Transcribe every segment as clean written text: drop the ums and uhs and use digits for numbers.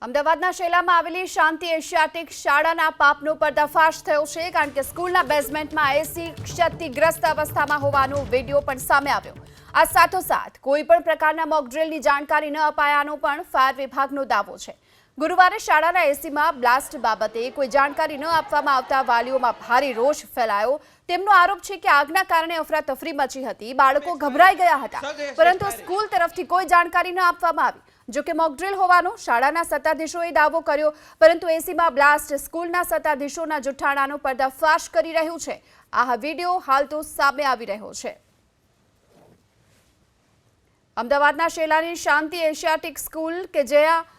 અમદાવાદના શેલામાં આવેલી શાંતિ એશિયાટિક શાળાના પાપનો પર્દાફાશ થયો છે, કારણ કે સ્કૂલના બેઝમેન્ટમાં એસી ક્ષતિગ્રસ્ત અવસ્થામાં હોવાનો વિડીયો પણ સામે આવ્યો. આ સાથોસાથ કોઈ પણ પ્રકારના મોકડ્રીલની જાણકારી ન અપાયાનો પણ ફાયર વિભાગનો દાવો છે. ગુરુવારે શાળાના એસીમાં બ્લાસ્ટ બાબતે કોઈ જાણકારી ન આપવામાં આવતા વાલીઓમાં ભારે રોષ ફેલાયો. તેમનો આરોપ છે કે આગના કારણે અફરાતફરી મચી હતી, બાળકો ગભરાઈ ગયા હતા, પરંતુ સ્કૂલ તરફથી કોઈ જાણકારી ન આપવામાં આવી. જો કે મોકડ્રીલ હોવાનો શાળાના સત્તાધીશોએ દાવો કર્યો, પરંતુ એસીમાં બ્લાસ્ટ સ્કૂલના સત્તાધીશોના જુઠ્ઠાણાનો પર્દાફાશ કરી રહ્યું છે. આ વિડીયો હાલ તો સામે આવી રહ્યો છે. અમદાવાદના શેલાની શાંતિ એશિયાટિક સ્કૂલ કે જ્યાં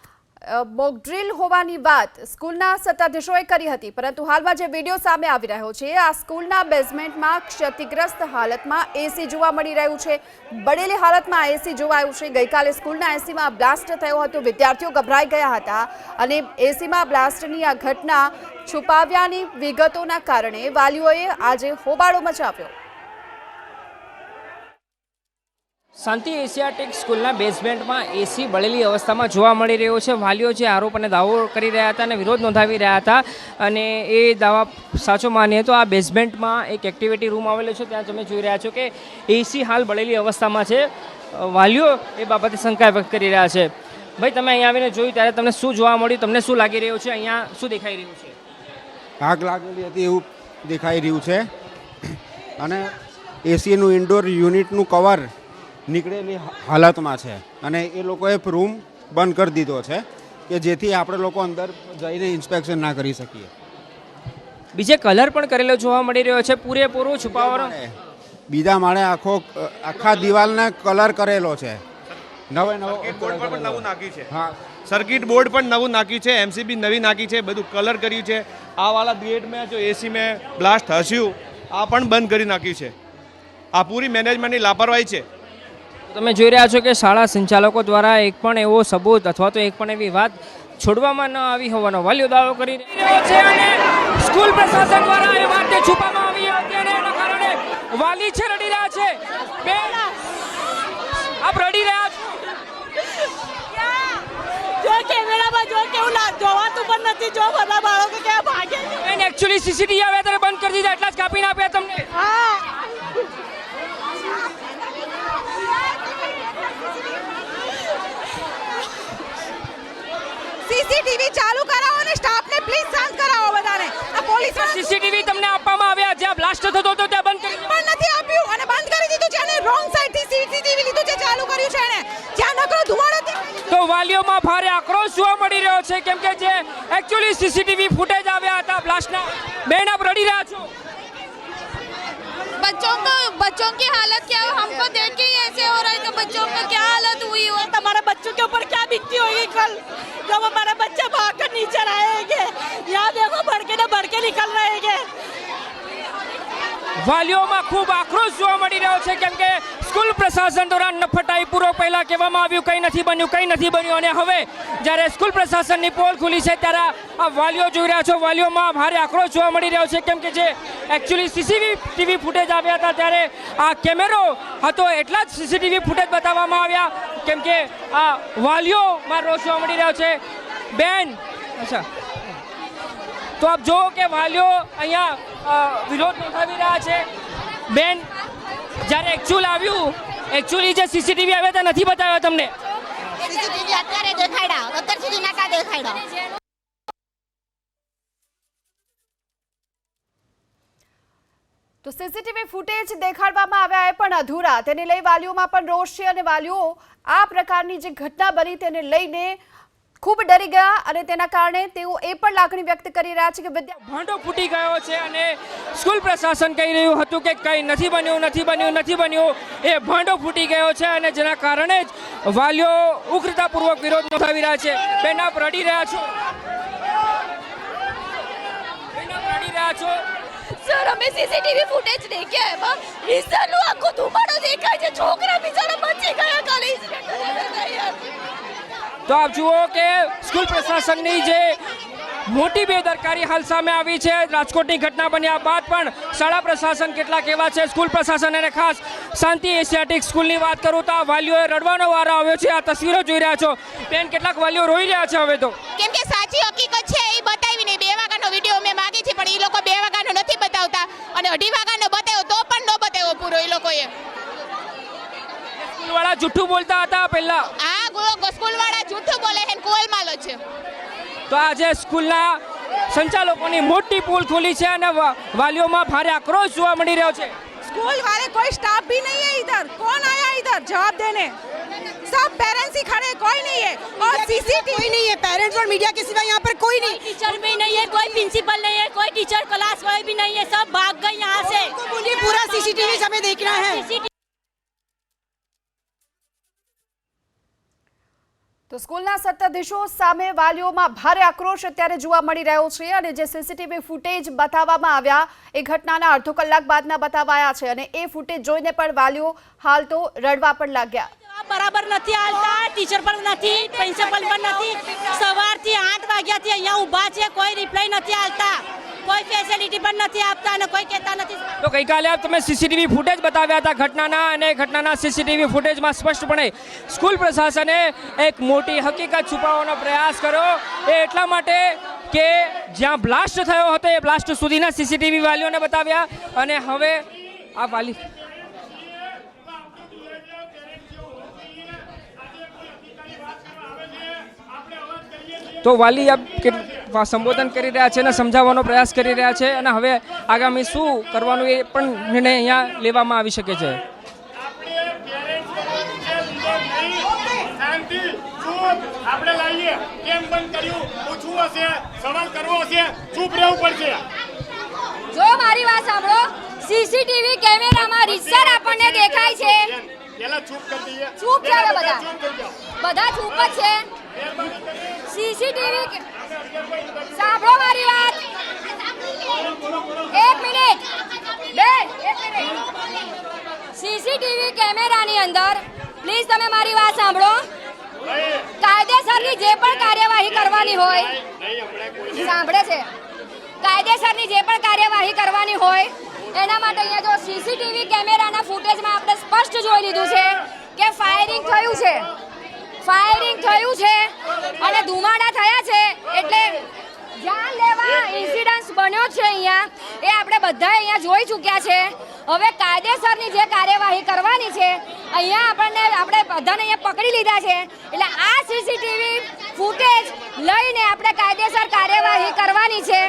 મોકડ્રીલ હોવાની વાત સ્કૂલના સત્તાધીશોએ કરી હતી, પરંતુ હાલમાં જે વિડીયો સામે આવી રહ્યો છે આ સ્કૂલના બેઝમેન્ટમાં ક્ષતિગ્રસ્ત હાલતમાં એસી જોવા મળી રહ્યું છે. બળેલી હાલતમાં એસી જોવાયું છે. ગઈકાલે સ્કૂલના એસીમાં બ્લાસ્ટ થયો હતો, વિદ્યાર્થીઓ ગભરાઈ ગયા હતા અને એસીમાં બ્લાસ્ટની આ ઘટના છુપાવ્યાની વિગતોના કારણે વાલીઓએ આજે હોબાળો મચાવ્યો. શાંતિ એશિયાટિક સ્કૂલના બેઝમેન્ટમાં એસી બળેલી અવસ્થામાં જોવા મળી રહ્યો છે. વાલીઓ જે આરોપ અને દાવો કરી રહ્યા હતા અને વિરોધ નોંધાવી રહ્યા હતા, અને એ દાવા સાચો માનીએ તો આ બેઝમેન્ટમાં એક એક્ટિવિટી રૂમ આવેલો છે, ત્યાં તમે જોઈ રહ્યા છો કે એસી હાલ બળેલી અવસ્થામાં છે. વાલીઓ એ બાબતે શંકા વ્યક્ત કરી રહ્યા છે. ભાઈ, તમે અહીંયા આવીને જોયું ત્યારે તમને શું જોવા મળ્યું? તમને શું લાગી રહ્યું છે? અહીંયા શું દેખાઈ રહ્યું છે? આગ લાગેલી હતી એવું દેખાઈ રહ્યું છે, અને એસીનું ઇન્ડોર યુનિટનું કવર નીકળેલી હાલતમાં છે, અને એ લોકોએ રૂમ બંધ કરી દીધો છે કે જેથી આપણે લોકો અંદર જઈને ઇન્સ્પેક્શન ના કરી શકીએ. બીજે કલર પણ કરેલો જોવા મળી રહ્યો છે, પૂરેપૂરો છુપાવાનો. બીજા માળે આખા દિવાલને કલર કરેલો છે. નવો બોર્ડ પણ નવું નાખ્યું છે. હા, સર્કિટ બોર્ડ પણ નવું નાખ્યું છે, એમસીબી નવી નાખી છે, બધું કલર કર્યું છે. આ વાળા ગેટ મેં જો એસી મેં બ્લાસ્ટ હસ્યું, આ પણ બંધ કરી નાખ્યું છે. આ પૂરી મેનેજમેન્ટની લાપરવાહી છે. તમે જોઈ રહ્યા છો કે શાળા સંચાલકો દ્વારા એક પણ એવો સબૂત અથવા તો એક પણ એવી વાત છોડવામાં ન આવી હોવાનો વાલીઓ દાવો કરી રહ્યો છે, અને સ્કૂલ પ્રશાસન દ્વારા એ વાતને છુપાવવામાં આવી હતી અને એના કારણે વાલી છે રડી રહ્યા છે. બેન, આપ રડી રહ્યા છો? જો કેમેરામાં જો કેવું જોવાતું પણ નથી, જો બધા બાળકો ક્યાં ભાગે છે. બેન, એકચ્યુઅલી સીસીટીવી આવ્યા ત્યારે બંધ કરી દીધા, એટલા જ કાપીને આપ્યા તમને? હા, સીસીટીવી ચાલુ કરાવો અને સ્ટાફને પ્લીઝ શાંત કરાવો બધાને. આ પોલીસ સીસીટીવી તમને આપવામાં આવ્યા, જ્યાં બ્લાસ્ટ થતો હતો ત્યાં બંધ કરી પણ નથી આપ્યું અને બંધ કરી દીધું છે, અને રોંગ સાઈડથી સીસીટીવી લીધું છે, ચાલુ કર્યું છે એને, જ્યાં નકરો ધુમાડો દેખાય. તો વાલીઓમાં ભારે આક્રોશ જોવા મળી રહ્યો છે, કેમ કે જે એકચ્યુઅલી સીસીટીવી ફૂટેજ આવ્યા હતા બ્લાસ્ટના. બેન, આપ રડી રહ્યા છો? बच्चों की हालत क्या है, हमको देख के ही ऐसे हो रहा है कि बच्चों को क्या हालत हुई हो. तुम्हारे बच्चों के ऊपर क्या बीतती होगी कल जब हमारे बच्चे भाग कर नीचे रहेंगे. यहाँ देखो भड़के निकल रहेंगे. વાલીઓમાં ખૂબ આક્રોશ જોવા મળી રહ્યો છે, કેમ કે સ્કૂલ પ્રશાસન દ્વારા નફટાઈ પૂરો પહેલા કહેવામાં આવ્યું કંઈ નથી બન્યું, અને હવે જ્યારે સ્કૂલ પ્રશાસનની પોલ ખુલી છે ત્યારે આ વાલીઓ જોઈ રહ્યા છો, વાલીઓમાં ભારે આક્રોશ જોવા મળી રહ્યો છે, કેમ કે જે એકચ્યુઅલી સીસીટીવી ફૂટેજ આવ્યા હતા ત્યારે આ કેમેરો હતો એટલા જ સીસીટીવી ફૂટેજ બતાવવામાં આવ્યા, કેમ કે આ વાલીઓમાં રોષ જોવા મળી રહ્યો છે. બેન, અચ્છા, તો આપ જુઓ કે વાલીઓ અહીંયા વિરોધ નોંધાવી રહ્યા છે. બેન, જ્યારે એકચ્યુઅલી જે સીસીટીવી આવ્યા હતા નથી બતાવ્યા તમને? સીસીટીવી અત્યારે દેખાડ્યા, અત્યાર સુધી નતા દેખાડ્યા. તો સીસીટીવી ફૂટેજ દેખાડવામાં આવ્યા એ પણ અધૂરા, તેને લઈ વાલીઓમાં પણ રોષ છે, અને વાલીઓ આ પ્રકારની જે ઘટના બની તેને લઈને ખૂબ ડરી ગયા, અને તેના કારણે તેઓ એ પણ લાગણી વ્યક્ત કરી રહ્યા છે કે ભાંડો ફૂટી ગયો છે, અને સ્કૂલ પ્રશાસન કહી રહ્યું હતું કે કંઈ નથી બન્યું, એ ભાંડો ફૂટી ગયો છે, અને જેના કારણે જ વાલીઓ ઉગ્રતાપૂર્વક વિરોધ નોંધાવી રહ્યા છે. બેન, આપ રડી રહ્યા છો? સર, અમે સીસીટીવી ફૂટેજ દેખ્યા, એમાં વિસ્તારનો આખો ધુમાડો દેખાય છે, છોકરા બિચારા બચી ગયા ખાલી. તો આપ જુઓ કે સ્કૂલ પ્રશાસનની જે મોટી બેદરકારી હાલ સામે આવી છે. રાજકોટની ઘટના બન્યા બાદ પણ શાળા પ્રશાસન કેટલાક એવા છે, સ્કૂલ પ્રશાસન અને ખાસ શાંતિ એશિયાટિક સ્કૂલની વાત કરું તો આ વાલીઓએ રડવાનો વારો આવ્યો છે. આ તસવીરો જોઈ રહ્યા છો બેન, કેટલાક વાલીઓ રોઈ રહ્યા છે હવે તો, કેમ કે સાચી હકીકત છે એ બતાવી નહીં. 2 વાગ્યાનો વિડીયો મેં માંગી છે પણ એ લોકો 2 વાગ્યાનો નથી બતાવતા અને 2:30 વાગ્યાનો બતાવ્યો તો પણ ન બતાવ્યો પૂરો એ લોકોએ. સ્કૂલવાળા જૂઠું બોલતા હતા પહેલા. આ સ્કૂલવાળા જૂઠું બોલે છે ને કોલમાલો છે. તો આજે સ્કૂલના સંચાલકોની મોટી પોલ ખુલી છે અને વાલીઓમાં ભારે આક્રોશ જોવા મળી રહ્યો છે. स्कूल वाले कोई स्टाफ भी नहीं है इधर. कौन आया इधर जवाब देने? सब पेरेंट्स ही खड़े, कोई नहीं है. और सीसीटीवी नहीं है. पेरेंट्स और मीडिया के सिवा यहाँ पर कोई नहीं. टीचर भी नहीं है, कोई प्रिंसिपल नहीं है, कोई टीचर क्लास कोई भी नहीं है, सब भाग गए यहाँ से. बोलिए पूरा सीसीटीवी हमें देखना है. તો સ્કૂલના સત્તાધીશો સામે વાલીઓમાં ભારે આક્રોશ અત્યારે જોવા મળી રહ્યો છે અને જે સીસીટીવી ફૂટેજ બતાવવામાં આવ્યા એ ઘટનાના અડધો કલાક બાદના બતાવાયા છે અને એ ફૂટેજ જોઈને પણ વાલીઓ હાલ તો રડવા પણ લાગ્યા. બરાબર નથી હાલતા, ટીચર પણ નથી, પ્રિન્સિપલ પણ નથી. સવારથી 8 વાગ્યાથી અહીંયા ઊભા છે, કોઈ રિપ્લાય નથી હાલતા, કોઈ ફેસિલિટી પણ નથી આપતા અને કોઈ કહેતા નથી. તો ગઈકાલે તમે સીસીટીવી ફૂટેજ બતાવ્યા હતા ઘટનાના અને ઘટનાના સીસીટીવી ફૂટેજમાં સ્પષ્ટપણે સ્કૂલ પ્રશાસને એક મોટી હકીકત છુપાવવાનો પ્રયાસ કર્યો. એ એટલા માટે કે જ્યાં બ્લાસ્ટ થયો હતો એ બ્લાસ્ટ સુધીના સીસીટીવી વાલીઓને બતાવ્યા અને હવે આ વાલી તો વાલી સંબોધન કરી રહ્યા છે અને સમજાવવાનો પ્રયાસ કરી રહ્યા છે અને હવે આગામી શું કરવાનું એ પણ નિર્ણય અહીંયા લેવામાં આવી શકે છે. આપણે લાવીએ કેમ બંધ કર્યું પૂછવું હશે, સવાલ કરવો હશે, ચૂપ રહેવું પડશે. જો મારી વાત સાંભળો, સીસીટીવી કેમેરામાં રીતસર આપણને દેખાય છે. પેલા ચૂપ કરી દઈએ. ચૂપ છે હવે બધા. ચૂપ થઈ જાઓ. બધા ચૂપ જ છે. સીસીટીવી સાંભળો મારી વાત. 1 મિનિટ બેન, 1 મિનિટ. સીસીટીવી કેમેરાની અંદર પ્લીઝ તમે મારી વાત સાંભળો. કાયદેસરની જે પણ કાર્યવાહી કરવાની હોય, સાંભળે છે, કાયદેસરની જે પણ કાર્યવાહી કરવાની હોય એના માટે અહીંયા જો સીસીટીવી કેમેરાના ફૂટેજમાં આપણે સ્પષ્ટ જોઈ લીધું છે કે ફાયરિંગ થયું છે. ફાયરિંગ થયું છે અને ધુમાડા થયા છે એટલે જાન લેવા ઇન્સિડન્સ બન્યો છે અહીંયા એ આપણે બધા અહીંયા જોઈ ચૂક્યા છે. હવે કાયદેસરની જે કાર્યવાહી કરવાની છે અહીંયા આપણે બધાને અહીંયા પકડી લીધા છે એટલે આ સીસીટીવી ફૂટેજ લઈને આપણે કાયદેસર કાર્યવાહી કરવાની છે.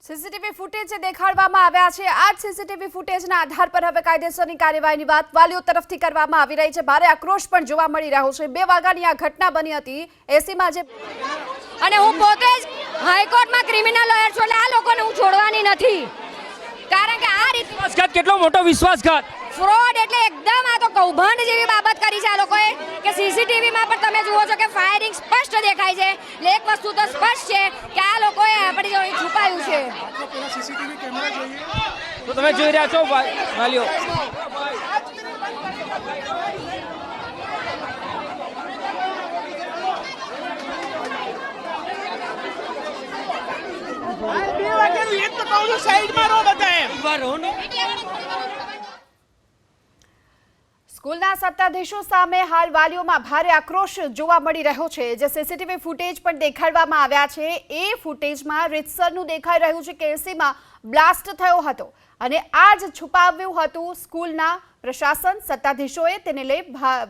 સીસીટીવી ફૂટેજ જે દેખાડવામાં આવ્યા છે આ જ સીસીટીવી ફૂટેજના આધાર પર હવે કાયદેસરની કાર્યવાહીની વાત વાલીઓ તરફથી કરવામાં આવી રહી છે. ભારે આક્રોશ પણ જોવા મળી રહ્યો છે. 2 વાગ્યાની આ ઘટના બની હતી એસીમાં જે અને હું પોતે જ હાઈકોર્ટમાં ક્રિમિનલ લોયર છું એટલે આ લોકોને હું છોડવાની નથી. કારણ કે આ રીતે વિશ્વાસઘાત, કેટલો મોટો વિશ્વાસઘાત, ફ્રોડ એટલે એકદમ આ તો કૌભાંડ જેવી બાબત કરી છે આ લોકોએ કે સીસીટીવીમાં પણ તમે જુઓ છો કે ફાયરિંગ સ્પષ્ટ દેખાય છે. એટલે એક વસ્તુ તો સ્પષ્ટ છે કે આ લોકોએ આપણી જોડે છુપાયું છે. તો તમે જોઈ રહ્યા છો વાલીઓ. સ્કૂલના સત્તાધીશો સામે હાલ વાલીઓમાં ભારે આક્રોશ જોવા મળી રહ્યો છે. જે સીસીટીવી ફૂટેજ પણ દેખાડવામાં આવ્યા છે એ ફૂટેજમાં રીતસરનું દેખાઈ રહ્યું છે કે એસીમાં બ્લાસ્ટ થયો હતો અને આ જ છુપાવ્યું હતું સ્કૂલના પ્રશાસન. સત્તાધીશોએ તેને લઈ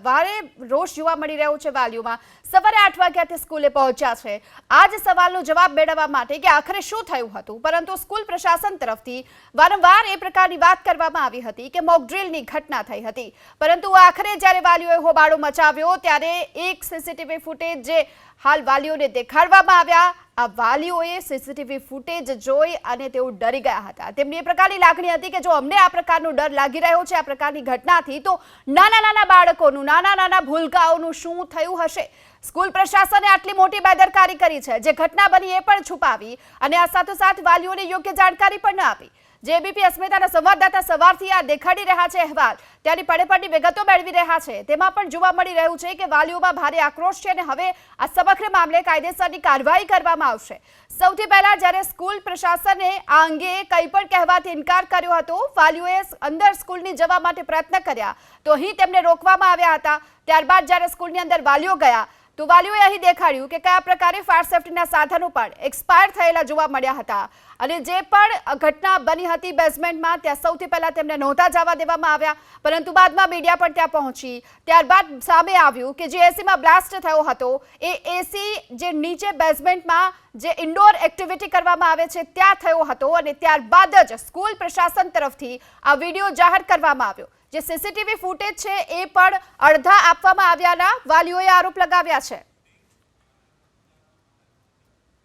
ભારે રોષ જોવા મળી રહ્યો છે વાલીઓમાં. સવારે 8 વાગ્યાથી સ્કૂલે પહોંચ્યા છે આ જ સવાલનો જવાબ મેળવવા માટે કે આખરે શું થયું હતું, પરંતુ સ્કૂલ પ્રશાસન તરફથી વારંવાર એ પ્રકારની વાત કરવામાં આવી હતી કે મોક ડ્રીલની ઘટના થઈ હતી. પરંતુ આખરે જ્યારે વાલીઓએ હોબાળો મચાવ્યો ત્યારે એક સીસીટીવી ફૂટેજ જે હાલ વાલીઓને દેખાડવામાં આવ્યા, આ વાલીઓએ સીસીટીવી ફૂટેજ જોઈ અને તેઓ ડરી ગયા હતા. તેમની એ પ્રકારની લાગણી હતી કે જો અમને આ પ્રકારનો ડર લાગી રહ્યો છે આ પ્રકારની ઘટનાથી તો નાના બાળકોનું, નાના ભૂલકાઓનું શું થયું હશે. સ્કૂલ પ્રશાસને આટલી મોટી બેદરકારી કરી છે. જે ઘટના બની એ પણ છુપાવી અને આ સાથોસાથ વાલીઓને યોગ્ય જાણકારી પણ ન આપી. જેબીપી અસ્મિતાના સંવાદદાતા સવારથી આ દેખાડી રહ્યા છે અહેવાલ, ત્યાંની પડેપડની વિગતો મેળવી રહ્યા છે. તેમાં પણ જોવા મળી રહ્યું છે કે વાલીઓમાં ભારે આક્રોશ છે અને હવે આ સમગ્ર મામલે કાયદેસરની કાર્યવાહી કરવામાં આવશે. સૌથી પહેલા જ્યારે સ્કૂલ પ્રશાસને આ અંગે કંઈ પણ કહેવાથી ઇનકાર કર્યો હતો, વાલીઓએ અંદર સ્કૂલની જવા માટે પ્રયત્ન કર્યા તો અહીં તેમને રોકવામાં આવ્યા હતા. ત્યારબાદ જ્યારે સ્કૂલની અંદર વાલીઓ ગયા તો વાલીઓએ અહીં દેખાડ્યું કે કયા પ્રકારે ફાયર સેફ્ટીના સાધનો પણ એક્સપાયર થયેલા જોવા મળ્યા હતા અને જે પણ ઘટના બની હતી બેઝમેન્ટમાં ત્યાં સૌથી પહેલા તેમને નહોતા જવા દેવામાં આવ્યા, પરંતુ બાદમાં મીડિયા પણ ત્યાં પહોંચી. ત્યારબાદ સામે આવ્યું કે જે એસીમાં બ્લાસ્ટ થયો હતો એ એસી જે નીચે બેઝમેન્ટમાં જે ઇન્ડોર એક્ટિવિટી કરવામાં આવે છે ત્યાં થયો હતો અને ત્યારબાદ જ સ્કૂલ પ્રશાસન તરફથી આ વિડીયો જાહેર કરવામાં આવ્યો. જે સીસીટીવી ફૂટેજ છે એ પણ અડધા આપવામાં આવ્યાના વાલીઓએ આરોપ લગાવ્યા છે.